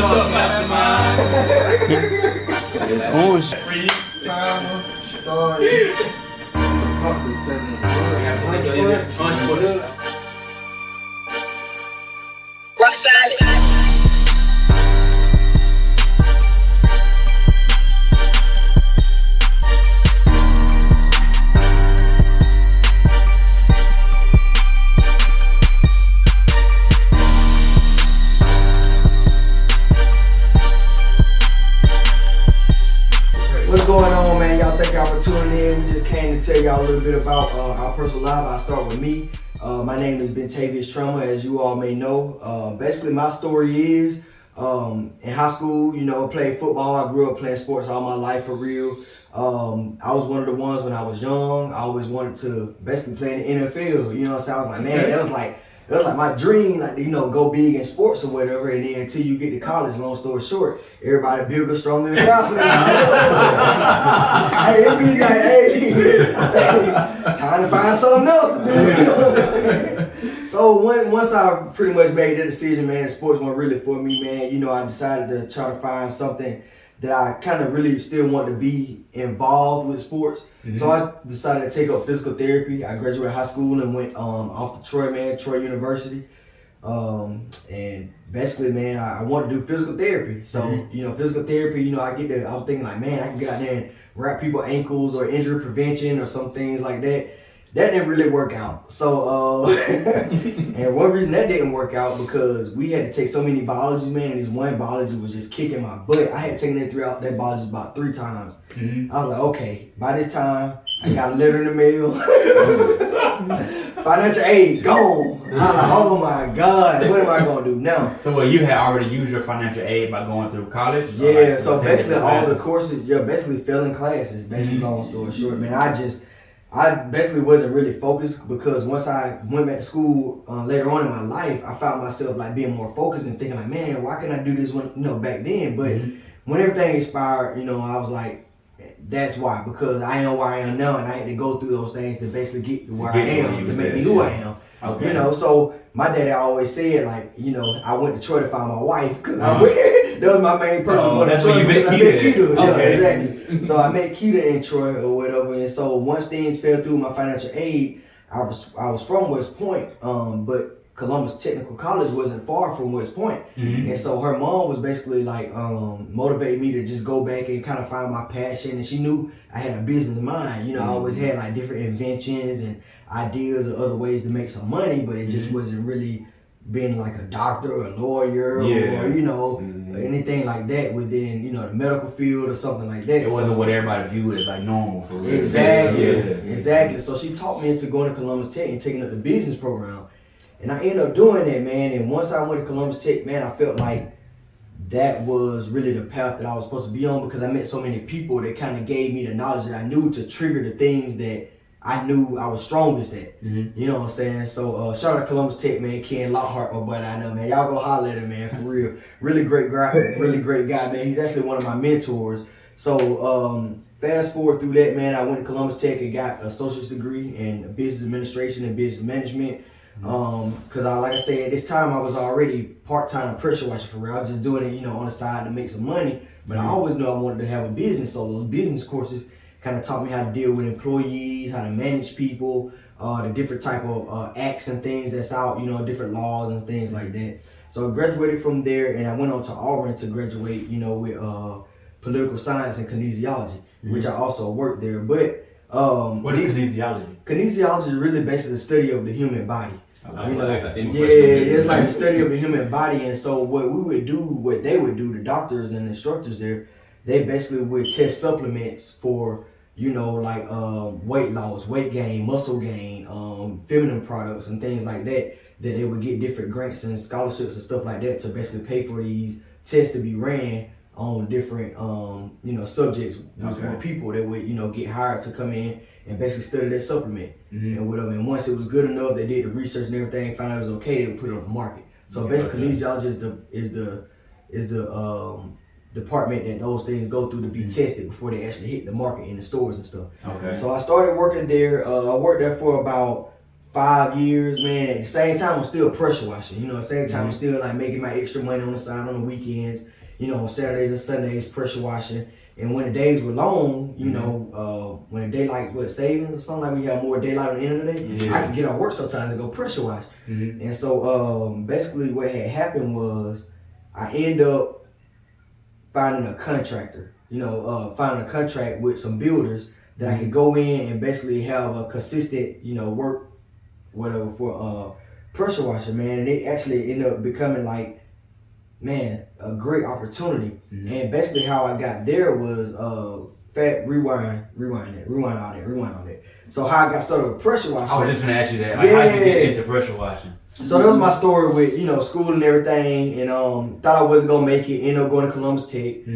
up, Mastermind? It's on. Timer, start. Talk to 7. What's going on, man? Y'all thank y'all for tuning in. We just came to tell y'all a little bit about our personal life. I'll start with me. My name is Ben Trammell, as you all may know. Basically, my story is in high school, I played football. I grew up playing sports all my life for real. I was one of the ones when I was young. I always wanted to basically play in the NFL. You know what I'm saying? I was like, man, that was like my dream, like, go big in sports or whatever. And then until you get to college, long story short, everybody bigger, stronger, and faster. Hey, it be like, hey, time to find something else to do. You know what I'm saying? So once I pretty much made that decision, man, sports weren't really for me, man. I decided to try to find something that I kind of really still want to be involved with sports. Mm-hmm. So I decided to take up physical therapy. I graduated high school and went off to Troy University. And basically, man, I wanted to do physical therapy. So, physical therapy, I was thinking like, man, I can get out there and wrap people's ankles or injury prevention or some things like that. That didn't really work out. So, and one reason that didn't work out because we had to take so many biologies, man, and this one biology was just kicking my butt. I had taken that biology about 3 times. Mm-hmm. I was like, okay, by this time, I got a letter in the mail. Financial aid, gone. I'm like, oh my God, what am I going to do now? So, you had already used your financial aid by going through college? Yeah, so basically all the courses, basically failing classes, basically long story short, man. I basically wasn't really focused because once I went back to school later on in my life, I found myself like being more focused and thinking like, man, why can't I do this when back then? But when everything expired, I was like, that's why, because I am where I am now, and I had to go through those things to basically get to where I am, to make me who I am. Okay. So my daddy always said, like, I went to Troy to find my wife because that was my main purpose. So that's where you met Keita. Okay. Yeah, exactly. So I met Keita in Troy or whatever, and so once things fell through my financial aid, I was from West Point, but Columbus Technical College wasn't far from West Point. Mm-hmm. And so her mom was basically like motivated me to just go back and kind of find my passion, and she knew I had a business mind. I always had like different inventions and ideas or other ways to make some money, but it just wasn't really being like a doctor or a lawyer or anything like that within the medical field or something like that. It wasn't what everybody viewed as like normal for real. Exactly. So she taught me into going to Columbus Tech and taking up the business program. And I ended up doing that, man. And once I went to Columbus Tech, man, I felt like that was really the path that I was supposed to be on because I met so many people that kind of gave me the knowledge that I knew to trigger the things that I knew I was strongest at. Mm-hmm. You know what I'm saying? So shout out to Columbus Tech, man. Ken Lockhart, my buddy, I know, man. Y'all go holler at him, man, for real. Really great guy, man. He's actually one of my mentors. So fast forward through that, man. I went to Columbus Tech and got an associate's degree in business administration and business management. Cause like I said, at this time I was already part-time pressure washer for real. I was just doing it, on the side to make some money. But I always knew I wanted to have a business. So those business courses kind of taught me how to deal with employees, how to manage people, the different type of acts and things that's out, different laws and things like that. So I graduated from there and I went on to Auburn to graduate, with political science and kinesiology, which I also worked there. But what is kinesiology? Kinesiology is really basically the study of the human body. It's like the study of the human body. And so what they would do, the doctors and instructors there, they basically would test supplements for, weight loss, weight gain, muscle gain, feminine products and things like that they would get different grants and scholarships and stuff like that to basically pay for these tests to be ran on different, subjects with people that would, get hired to come in and basically study that supplement and whatever. And once it was good enough, they did the research and everything, found out it was okay, they would put it on the market. So basically, kinesiology is the department that those things go through to be tested before they actually hit the market in the stores and stuff. Okay. So I started working there. I worked there for about 5 years, man. At the same time, I'm still pressure washing. You know, at the same time, I'm still like making my extra money on the side on the weekends. You know, on Saturdays and Sundays, pressure washing. And when the days were long, you know, when the daylight savings or something, like we have more daylight on the end of the day, I could get off work sometimes and go pressure wash. And so basically what had happened was I ended up finding a contractor, finding a contract with some builders that I could go in and basically have a consistent, work, whatever, for pressure washing, man. And it actually ended up becoming like, man, a great opportunity. And basically how I got there was rewind all that. So how I got started with pressure washing. I was just gonna ask you that. Like, how you get into pressure washing? So that was my story with, school and everything, and thought I wasn't gonna make it, ended up going to Columbus Tech,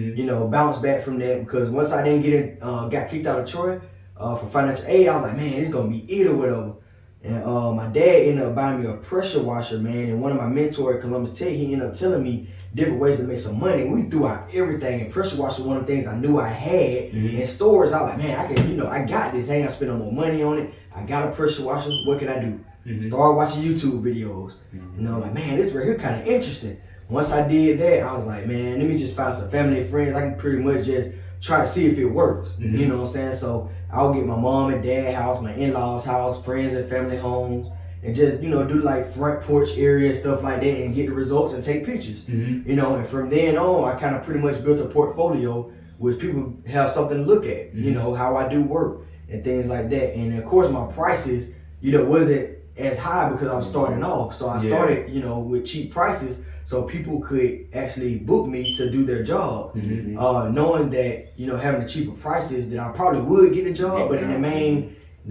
bounced back from that because once I didn't get in, got kicked out of Troy for financial aid, I was like, man, it's gonna be it or whatever. And my dad ended up buying me a pressure washer, man, and one of my mentors at Columbus Tech, he ended up telling me different ways to make some money. We threw out everything, and pressure washer was one of the things I knew I had in stores. I was like, man, I can, I got this. I ain't gotta spend no more money on it. I got a pressure washer. What can I do? Started watching YouTube videos. Like, man, this right here kind of interesting. Once I did that, I was like, man, let me just find some family and friends. I can pretty much just try to see if it works. You know what I'm saying? So I'll get my mom and dad house, my in-laws house, friends and family homes, and just, do like front porch area and stuff like that and get the results and take pictures. And from then on, I kind of pretty much built a portfolio which people have something to look at, how I do work and things like that. And of course, my prices, wasn't as high because I was starting off. So I started, with cheap prices so people could actually book me to do their job. Knowing that, having the cheaper prices, that I probably would get a job, but the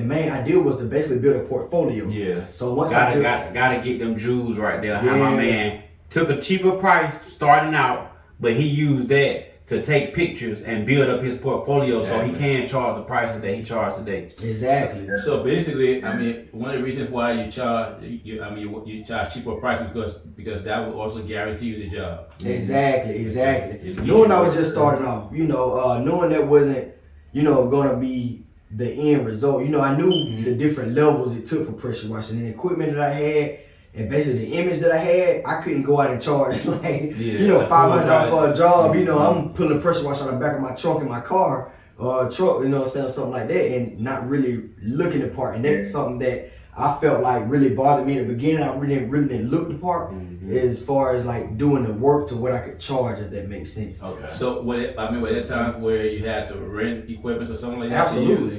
main idea was to basically build a portfolio. So once gotta get them jewels right there. How my man took a cheaper price starting out, but he used that to take pictures and build up his portfolio so he can charge the prices that he charged today. Exactly. So basically, I mean, one of the reasons why you charge, you charge cheaper prices because that will also guarantee you the job. Exactly. Knowing I was just starting off, knowing that wasn't, gonna be the end result. I knew the different levels it took for pressure washing and the equipment that I had. And basically the image that I had, I couldn't go out and charge $500 for a job. I'm putting a pressure washer on the back of my trunk in my car or truck, something like that, and not really looking the part. And that's something that I felt like really bothered me in the beginning. I really didn't look the part as far as like doing the work to what I could charge, if that makes sense. Okay. So were there times where you had to rent equipment or something like that?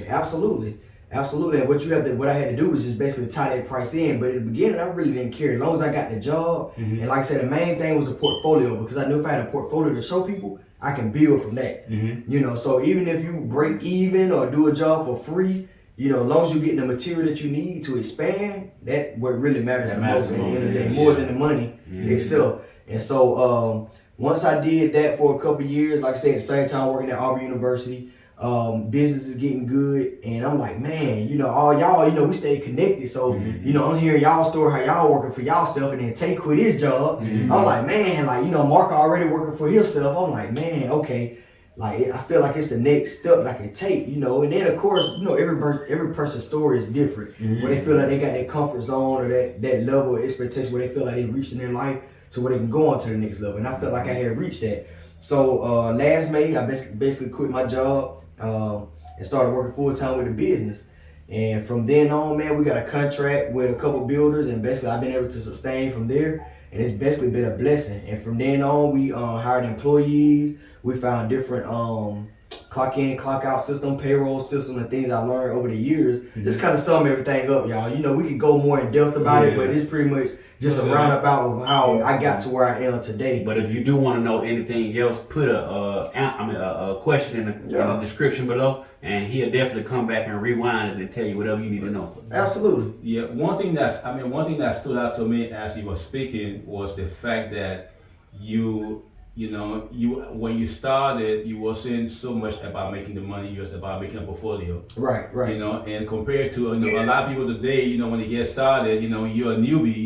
Absolutely. And what I had to do was just basically tie that price in. But at the beginning, I really didn't care. As long as I got the job, and like I said, the main thing was a portfolio, because I knew if I had a portfolio to show people, I can build from that. So even if you break even or do a job for free, as long as you're getting the material that you need to expand, that what really matters the most at the end of the day, more than the money itself. And so once I did that for a couple of years, like I said, at the same time working at Auburn University, business is getting good, and I'm like, man, all y'all, we stay connected. So, I'm hearing y'all story how y'all working for y'allself, and then Tay quit his job. I'm like, man, Mark already working for himself. I'm like, man, okay. Like, I feel like it's the next step that I can take, and then of course, every person's story is different. Where they feel like they got that comfort zone or that level of expectation where they feel like they reached in their life to where they can go on to the next level. And I felt like I had reached that. So last May, I basically quit my job and started working full time with the business. And from then on, man, we got a contract with a couple builders, and basically I've been able to sustain from there. And it's basically been a blessing. And from then on, we hired employees. We found different clock in, clock out system, payroll system, and things I learned over the years. Just kind of sum everything up, y'all. We could go more in depth about it, but it's pretty much just a roundabout of how I got to where I am today. But if you do want to know anything else, put a question in the description below, and he'll definitely come back and rewind it and tell you whatever you need to know. Absolutely. Yeah. One thing that stood out to me as you were speaking was the fact that you when you started, you wasn't so much about making the money, you was about making a portfolio. Right. And compared to a lot of people today, when they get started, you're a newbie,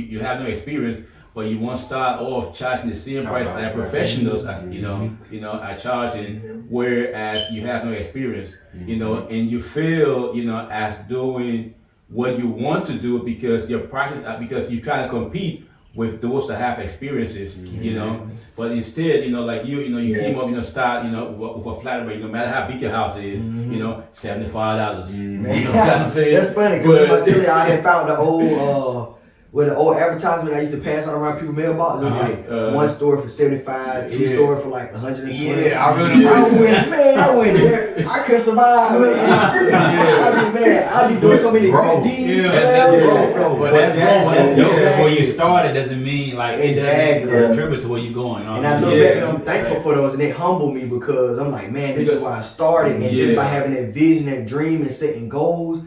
you have no experience, but you won't start off charging the same price that professionals are charging, whereas you have no experience, and you feel, as doing what you want to do because your prices are, because you try to compete with those that have experiences, you know. But instead, you know, like you came up, start, with a flat rate, no matter how big your house is, $75. You know what I'm saying? That's funny because I tell you, I had found the old advertisement I used to pass out around people's mailboxes. It was like one store for 75, two store for like 120. Yeah, I went there. I couldn't survive, man. I'd be doing so many good deeds. But that's where you started doesn't mean like it doesn't contribute to where you're going. And I look back and I'm thankful for those, and it humbled me because I'm like, man, this is why I started. And just by having that vision, that dream, and setting goals,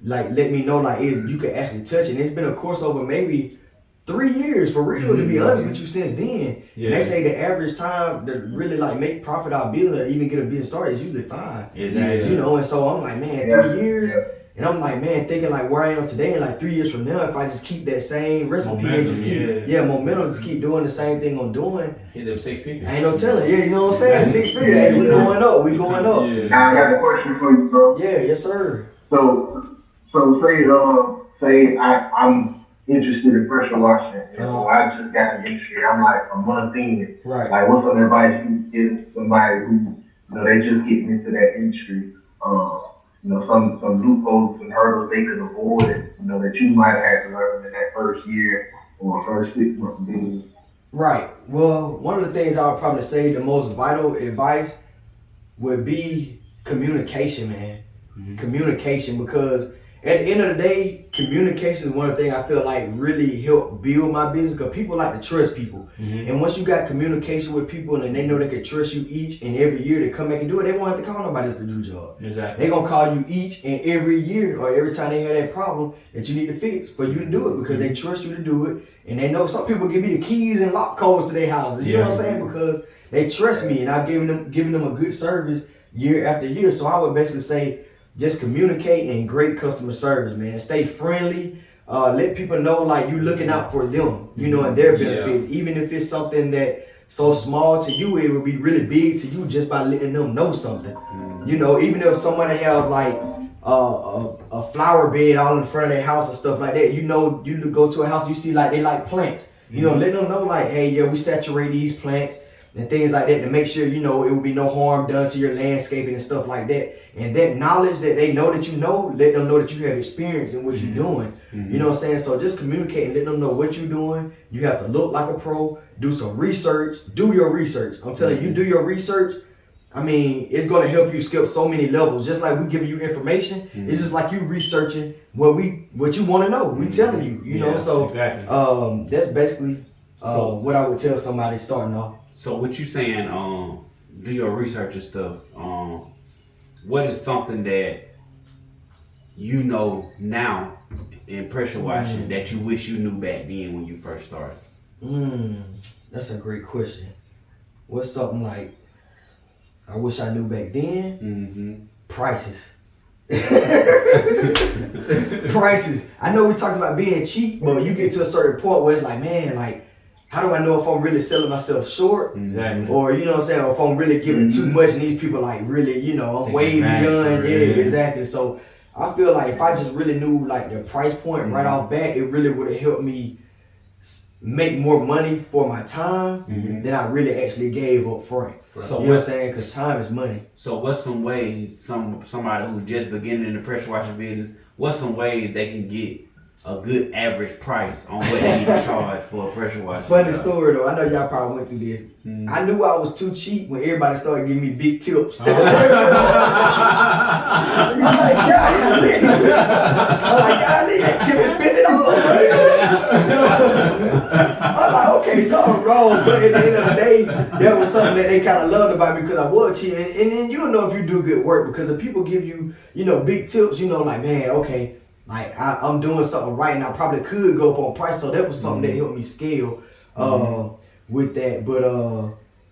like let me know like you can actually touch it. And it's been a course over maybe 3 years for real, to be honest with you, since then. And they say the average time to really like make profit out of business or even get a business started is usually 5. Exactly. You know, and so I'm like, man, 3 years. And I'm like, man, thinking like where I am today and like 3 years from now, if I just keep that same recipe momentum, and just keep momentum, just keep doing the same thing I'm doing. Hit them 6 figures. Ain't no telling. Yeah, you know what I'm saying? 6 figures. Hey, we going up. We going up. Yeah. Now I got a question for you, bro. Yeah, yes, sir. So say I'm interested in pressure washing. You know, I just got in the industry. I'm like a month in. Right. Like, what's some advice you give somebody who, they just getting into that industry? Some loopholes, some hurdles they could avoid, that you might have had to learn in that first year or first 6 months of business. Right. Well, one of the things I would probably say the most vital advice would be communication, man. Communication, because at the end of the day, communication is one of the things I feel like really help build my business, because people like to trust people. And once you got communication with people and they know they can trust you each and every year to come back and do it, they won't have to call nobody else to do the job. Exactly. They're going to call you each and every year or every time they have that problem that you need to fix for you to do it, because they trust you to do it. And they know some people give me the keys and lock codes to their houses. You know what I'm saying? Because they trust me and I've given them a good service year after year. So I would basically say, just communicate and great customer service, man. Stay friendly. Let people know like you looking out for them, and their benefits. Even if it's something that so small to you, it would be really big to you just by letting them know something. Even if someone have like a flower bed all in front of their house and stuff like that, you go to a house, you see like they like plants. Let them know like, hey, yeah, we saturate these plants and things like that to make sure, it will be no harm done to your landscaping and stuff like that. And that knowledge that they know that let them know that you have experience in what you're doing. You know what I'm saying? So just communicate and let them know what you're doing. You have to look like a pro, do some research, do your research. I'm telling you, do your research. I mean, it's going to help you skip so many levels. Just like we giving you information, it's just like you researching what you want to know. We telling you, you know. So exactly. That's basically what I would tell somebody starting off. So what you saying, do your research and stuff. What is something that you know now in pressure washing that you wish you knew back then when you first started? That's a great question. What's something like I wish I knew back then? Prices. Prices. I know we talked about being cheap, but you get to a certain point where it's like, man, like, how do I know if I'm really selling myself short? Exactly. Or, you know what I'm saying, or if I'm really giving too much and these people like really, I'm way beyond. Yeah, exactly. So I feel like if I just really knew like the price point right off bat, it really would have helped me make more money for my time than I really actually gave up front. So you know what I'm saying? Because time is money. So what's some ways somebody who's just beginning in the pressure washing business, what's some ways they can get a good average price on what they need to charge for a pressure washer? Funny story though, I know y'all probably went through this. I knew I was too cheap when everybody started giving me big tips. I'm like, golly, that tip is $50. I'm like, okay, something wrong. But at the end of the day, that was something that they kind of loved about me because I was cheap. And then you'll know if you do good work, because if people give you, big tips, like, man, okay, like I'm doing something right and I probably could go up on price. So that was something that helped me scale with that. But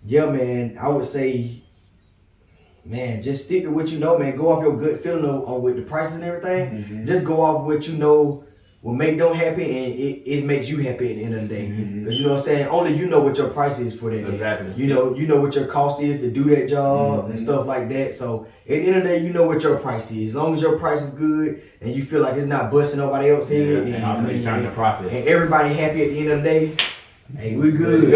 yeah, man, I would say, man, just stick to what you know, man. Go off your gut feeling on with the prices and everything. Just go off what will make them happy, and it makes you happy at the end of the day. Because you know what I'm saying, only you know what your price is for that day. Exactly. You know what your cost is to do that job and stuff like that. So at the end of the day, you know what your price is. As long as your price is good and you feel like it's not busting nobody else's head, and also you turn the profit, and everybody happy at the end of the day. Hey, we good.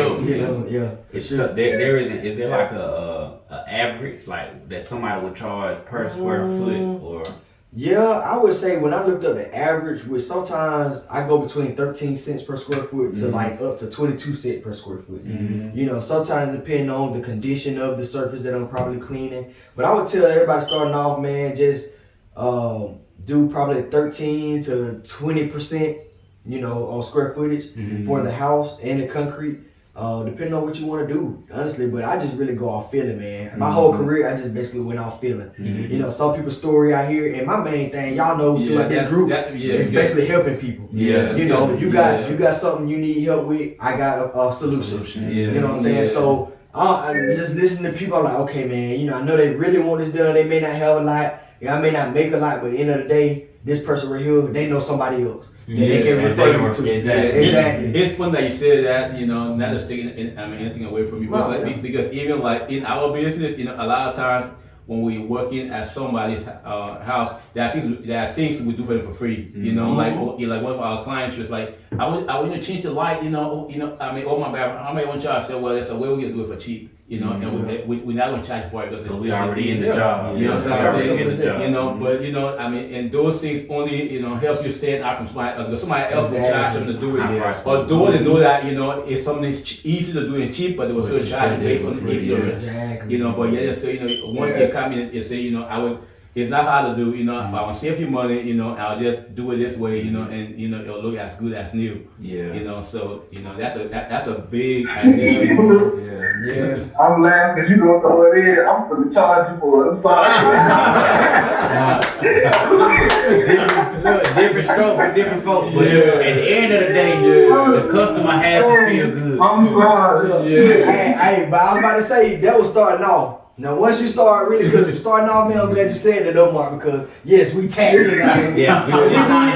Is there like a average like that somebody would charge per square foot or? Yeah, I would say when I looked up the average, which sometimes I go between 13 cents per square foot to like up to 22 cents per square foot. You know, sometimes depending on the condition of the surface that I'm probably cleaning. But I would tell everybody starting off, man, just do probably 13 to 20%, you know, on square footage for the house and the concrete. Depending on what you want to do, honestly, but I just really go off feeling, man. My whole career, I just basically went off feeling. You know, some people's story out here, and my main thing, y'all know, throughout this group, is basically helping people. You know, you got something you need help with, I got a solution. You know what I'm saying? So I just listen to people, I'm like, okay, man, you know, I know they really want this done. They may not have a lot. I may not make a lot, but at the end of the day, this person right here, they know somebody else that they can refer you to. Exactly. It's funny that you said that, you know, not just taking anything away from you, because even like in our business, you know, a lot of times when we're working at somebody's house, there are things we do for them for free. You know, like one of our clients was like, I want to change the light. You know, I mean, oh my bad, how many want to charge? I said, well, there's a way we can do it for cheap. You know, and we're not going to charge for it because we already in the job. You know, you know, but you know, I mean, and those things only, you know, helps you stand out from somebody else. Somebody else will charge them to do it. Or do it and know that, you know, it's something easy to do and cheap, but they will still charge based on the ignorance. You know, but just you know, once they come in and say, you know, it's not hard to do, you know, I want to save you money, you know, I'll just do it this way, you know, and you know, it'll look as good as new. You know, so you know, that's a big addition. I'm laughing because you gonna throw it in. I'm gonna charge you for it. I'm sorry. Different stroke for different folks, but at the end of the day, the customer has to feel good. I'm sorry. Hey, but I was about to say that was starting off. Now, once you start really, because starting off, man, I'm glad you said that, though, Mark, because yes, we taxing it. We need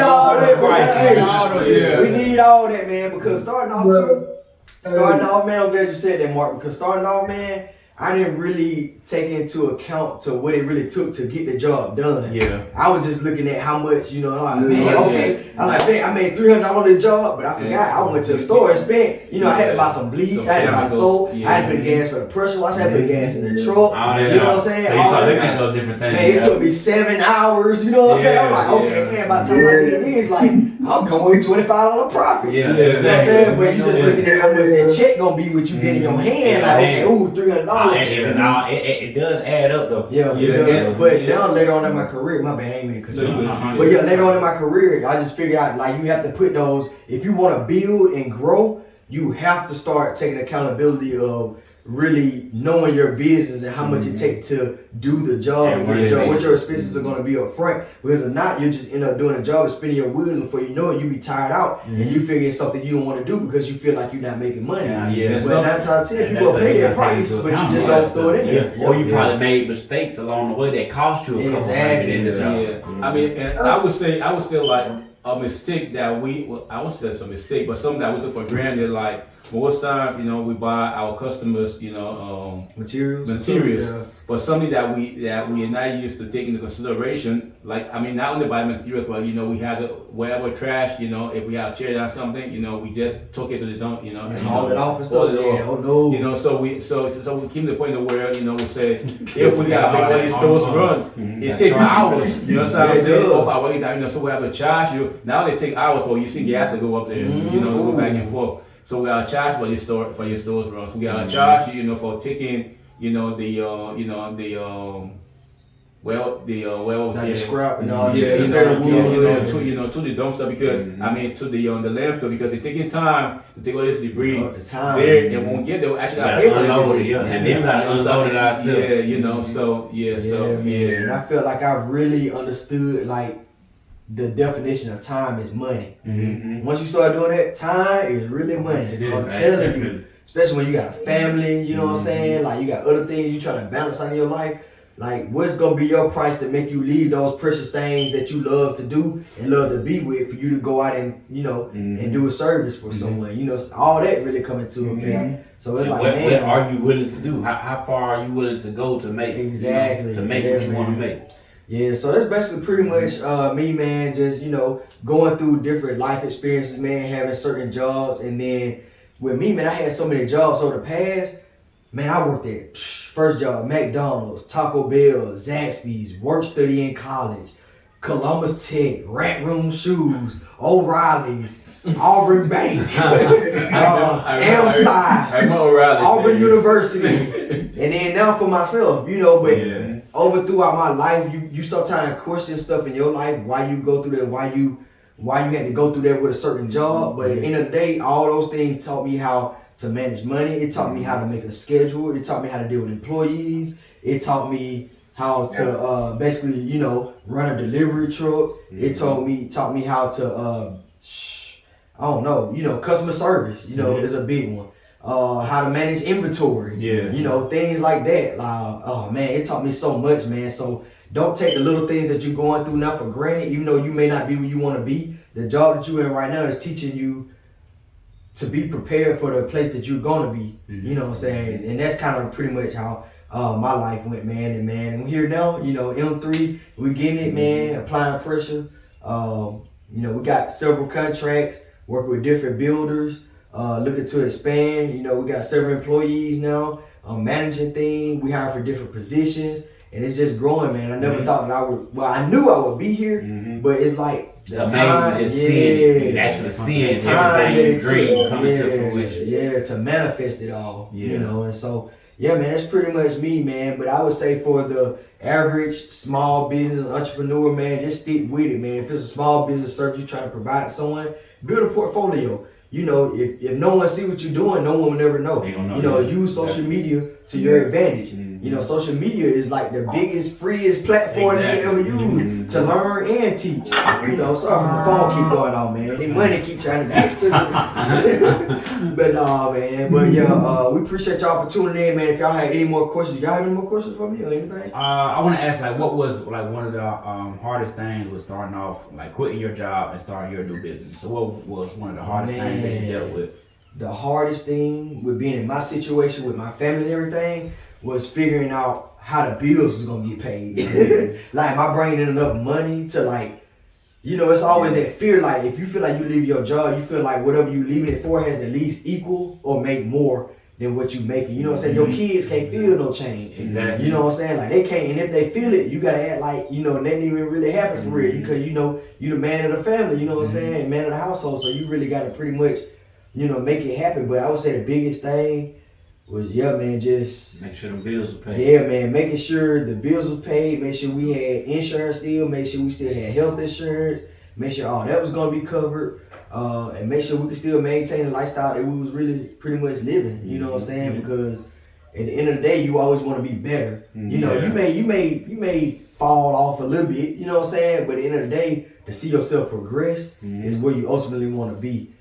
all that, we need all that, man, because starting off, man, I'm glad you said that, Mark, because starting off, man, I didn't really take into account to what it really took to get the job done. I was just looking at how much, you know, I made $300 on the job, but I forgot I went to the store and spent, you know, I had to buy some bleach, I had to buy soap, I had to put gas for the pressure wash, I had to put gas in the truck, you know what I'm saying? So you start looking at those different things. Man, it took me 7 hours, you know what I'm saying? I'm like, okay, man, by the time I did this, like, I'm coming with $25 profit. You know what I'm saying? But you just looking at how much that check gonna be with you getting in your hand, like, okay, ooh, $300. It does add up though. It does. But now later on in my career, my bad, I ain't mean to cut you off. But yeah, later on in my career, I just figured out like you have to put those, if you want to build and grow, you have to start taking accountability of really knowing your business and how much it takes to do the job and get the job, what your expenses are going to be up front. Because if not, you just end up doing a job and spending your wheels, and before you know it, you be tired out and you figure it's something you don't want to do because you feel like you're not making money. But 9 times out of 10, people will pay their price, but you just don't throw it in there. Or you probably made mistakes along the way that cost you a couple $100 in the job. I mean, and I would say like a mistake that I won't say it's a mistake, but something that we took for granted, like most times, you know, we buy our customers, you know, materials, but something that we are not used to taking into consideration, like, I mean, not only buy materials, but, you know, we have whatever trash, you know, if we have tear down something, you know, we just took it to the dump, you know, and haul it off and stuff. You know, so we came to the point where, you know, we say, if we got to make all these stores run, it takes hours, you know what I'm saying? You know, so we have to charge you. Now they take hours, but you see gas will go up there, you know, go back and forth. So we are charged for your stores runs. We are charged, you know, for taking, you know, the scrap and all to the dumpster because I mean to the landfill because they're taking time to take all this debris there and won't get there. Actually, I pay for it. And then we gotta unload it ourselves. You know, so And I feel like I really understood like the definition of time is money. Once you start doing that, time is really money. I'm telling you, especially when you got a family, you know what I'm saying? Like you got other things you trying to balance out in your life. Like, what's gonna be your price to make you leave those precious things that you love to do and love to be with for you to go out and, you know, and do a service for someone? You know, all that really come into effect. So it's like, what man, are you willing to do? How far are you willing to go to make exactly to make what you want to make? Yeah, so that's basically pretty much me, man, just, you know, going through different life experiences, man, having certain jobs. And then with me, man, I had so many jobs over the past. Man, I worked at first job, McDonald's, Taco Bell, Zaxby's, work study in college, Columbus Tech, Rat Room Shoes, O'Reilly's, Auburn Bank, Amsty, Auburn University. And then now for myself, you know, but over throughout my life, you sometimes question stuff in your life, why you go through that, why you had to go through that with a certain job. But at the end of the day, all those things taught me how to manage money. It taught me how to make a schedule. It taught me how to deal with employees. It taught me how to basically, you know, run a delivery truck. It taught me how to I don't know, you know, customer service, you know, is a big one. How to manage inventory, you know, things like that. Oh man, it taught me so much, man. So don't take the little things that you're going through now for granted, even though you may not be where you want to be. The job that you're in right now is teaching you to be prepared for the place that you're gonna be. You know what I'm saying? And that's kind of pretty much how my life went, man. And we're here now, you know, M3, we getting it, man, applying pressure. You know, we got several contracts, working with different builders, looking to expand. You know, we got several employees now, managing things. We hire for different positions, and it's just growing, man. I never thought that I knew I would be here, but it's like the time, just seeing it, actually seeing everything you dream coming to fruition. Yeah, to manifest it all, you know. And so, yeah, man, that's pretty much me, man. But I would say for the average small business entrepreneur, man, just stick with it, man. If it's a small business service you're trying to provide to someone, build a portfolio. You know, if no one see what you're doing, no one will never know. They don't know. You know, use social media to your advantage. You know, social media is like the biggest, freest platform you can ever use to learn and teach. You know, sorry for the phone keep going on, man. The money keep trying to get to me. But man. But yeah, we appreciate y'all for tuning in, man. If y'all have any more questions, y'all have any more questions for me or anything? I want to ask, like, what was like one of the hardest things with starting off, like quitting your job and starting your new business? So what was one of the hardest things that you dealt with? The hardest thing with being in my situation with my family and everything was figuring out how the bills was gonna get paid. Like, am I bringing in enough money to, like, you know, it's always that fear, like, if you feel like you leave your job, you feel like whatever you leaving it for has at least equal or make more than what you making. You know what I'm saying? Your kids can't feel no change. Exactly. You know what I'm saying? Like, they can't, and if they feel it, you gotta act like, you know, that didn't even really happen for real, because, you know, you the man of the family, you know what I'm saying? Man of the household, so you really gotta pretty much, you know, make it happen. But I would say the biggest thing was, man, just make sure the bills were paid. Yeah, man, making sure the bills was paid, make sure we had insurance still, make sure we still had health insurance, make sure all that was gonna be covered, and make sure we could still maintain the lifestyle that we was really pretty much living. You know what I'm saying? Because at the end of the day, you always want to be better. You know, you may fall off a little bit. You know what I'm saying? But at the end of the day, to see yourself progress is where you ultimately want to be.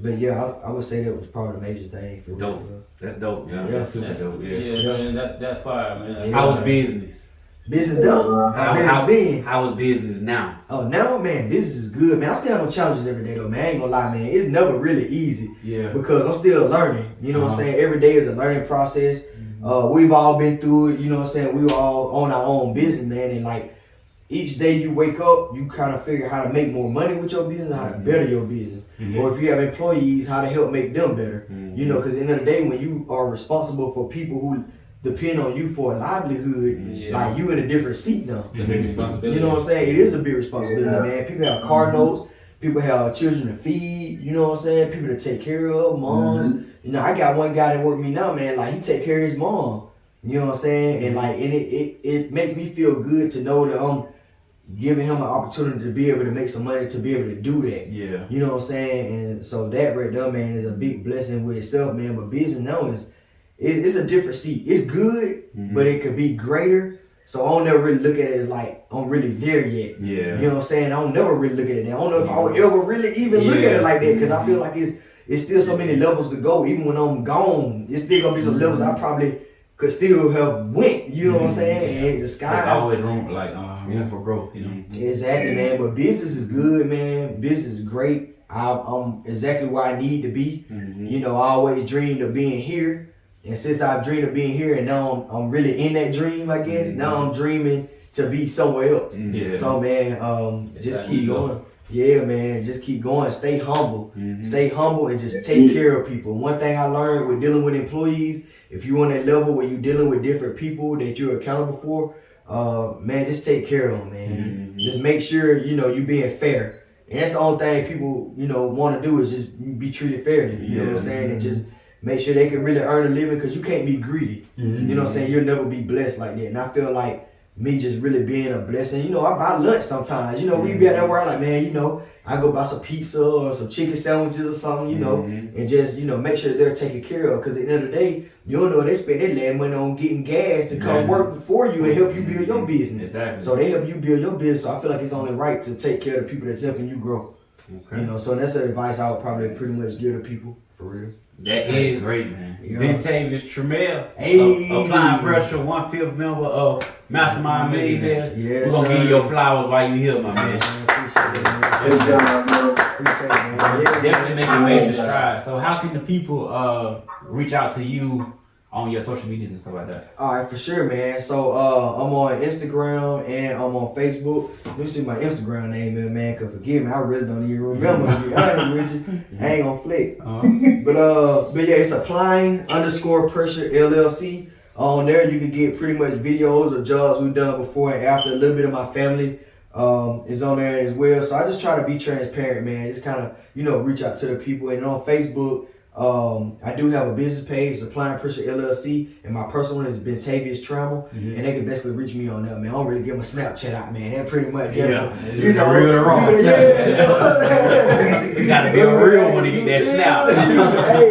But yeah, I would say that was probably the major thing. For dope. That's dope. Yeah, that's super dope. Man, that's fire, man. How was business? Business done. How was business now? Oh, now, man, business is good, man. I still have no challenges every day, though, man. I ain't gonna lie, man. It's never really easy. Yeah. Because I'm still learning. You know what I'm saying? Every day is a learning process. We've all been through it. You know what I'm saying? We were all on our own business, man. And like, each day you wake up, you kind of figure how to make more money with your business, how to better your business. Or if you have employees, how to help make them better. You know, because at the end of the day, when you are responsible for people who depend on you for a livelihood, like, you in a different seat now. It's a big responsibility. You know what I'm saying? It is a big responsibility, man. People have car notes, people have children to feed, you know what I'm saying? People to take care of, moms. You know, I got one guy that work with me now, man, like, he take care of his mom. You know what I'm saying? And like, and it makes me feel good to know that I'm giving him an opportunity to be able to make some money to be able to do that. Yeah. You know what I'm saying? And so that right there, man, is a big blessing with itself, man. But business now it's a different seat. It's good, but it could be greater. So I don't never really look at it as like I'm really there yet. Yeah. You know what I'm saying? I don't never really look at it that. I don't know if I would ever really even look at it like that, because I feel like it's still so many levels to go. Even when I'm gone, it's still gonna be some levels I probably could still have went. You know what I'm saying? And the There's sky. always room, like room for growth, you know. Exactly, man. But business is good, man. Business is great. I'm exactly where I need to be. You know, I always dreamed of being here, and since I've dreamed of being here, and now I'm really in that dream, I guess. Now I'm dreaming to be somewhere else. Yeah. So man, just keep going. Yeah, man, just keep going. Stay humble. Stay humble and just take care of people. One thing I learned with dealing with employees, if you're on that level where you're dealing with different people that you're accountable for, man, just take care of them, man. Just make sure, you know, you're being fair. And that's the only thing people, you know, want to do is just be treated fairly. You know what I'm saying? And just make sure they can really earn a living, because you can't be greedy. You know what I'm saying? You'll never be blessed like that. And I feel like me just really being a blessing. You know, I buy lunch sometimes. You know, we be at that where I'm like, man, you know, I go buy some pizza or some chicken sandwiches or something, you know, and just, you know, make sure that they're taken care of. Because at the end of the day, you don't know, they spend their land money on getting gas to come work for you and help you build your business. Exactly. So they help you build your business. So I feel like it's only right to take care of the people that's helping you grow. Okay. You know, so that's the advice I would probably pretty much give to people, for real. That is great, man. Ben Trammell, Hey. Applying Pressure, 1/5 member of Mastermind Millionaires. Yes, We're gonna give you sir. your flowers while you here, my man. Appreciate it, man. Good job, bro. Appreciate it, man. Yeah, Definitely making major strides. So how can the people reach out to you on your social medias and stuff like that? All right, for sure, man. So I'm on Instagram and I'm on Facebook. Let me see my Instagram name, man. Cause forgive me, I really don't even remember, to be honest with you. I ain't gonna flick. But yeah, it's Applying_Pressure LLC. On there, you can get pretty much videos of jobs we've done before and after. A little bit of my family is on there as well. So I just try to be transparent, man. Just kind of, you know, reach out to the people. And on Facebook, I do have a business page, it's Applying Pressure LLC, and my personal one is Ben Trammell, and they can basically reach me on that, man. I don't really give my Snapchat out, man. That pretty much, you know, real to raw. You gotta be a real one to get that snap. Hey,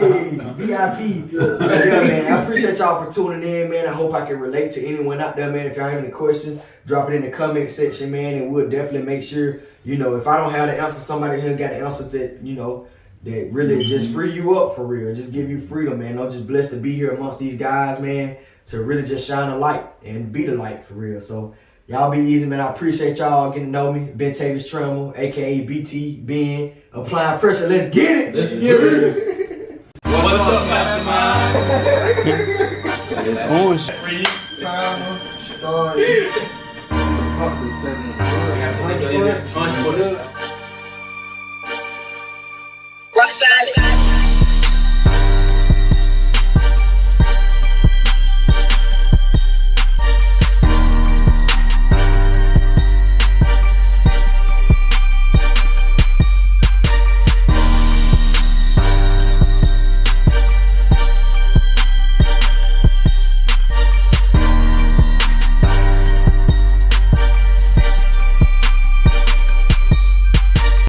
VIP. Yeah, man. I appreciate y'all for tuning in, man. I hope I can relate to anyone out there, man. If y'all have any questions, drop it in the comment section, man, and we'll definitely make sure, you know, if I don't have the answer, somebody here got the answer that, you know, that really just free you up for real. Just give you freedom, man. I'm just blessed to be here amongst these guys, man, to really just shine a light and be the light for real. So y'all be easy, man. I appreciate y'all getting to know me. Ben Trammell, aka BT, Ben, Applying Pressure. Let's get it. Let's get it. What's up, Mastermind? It's on. Timer started.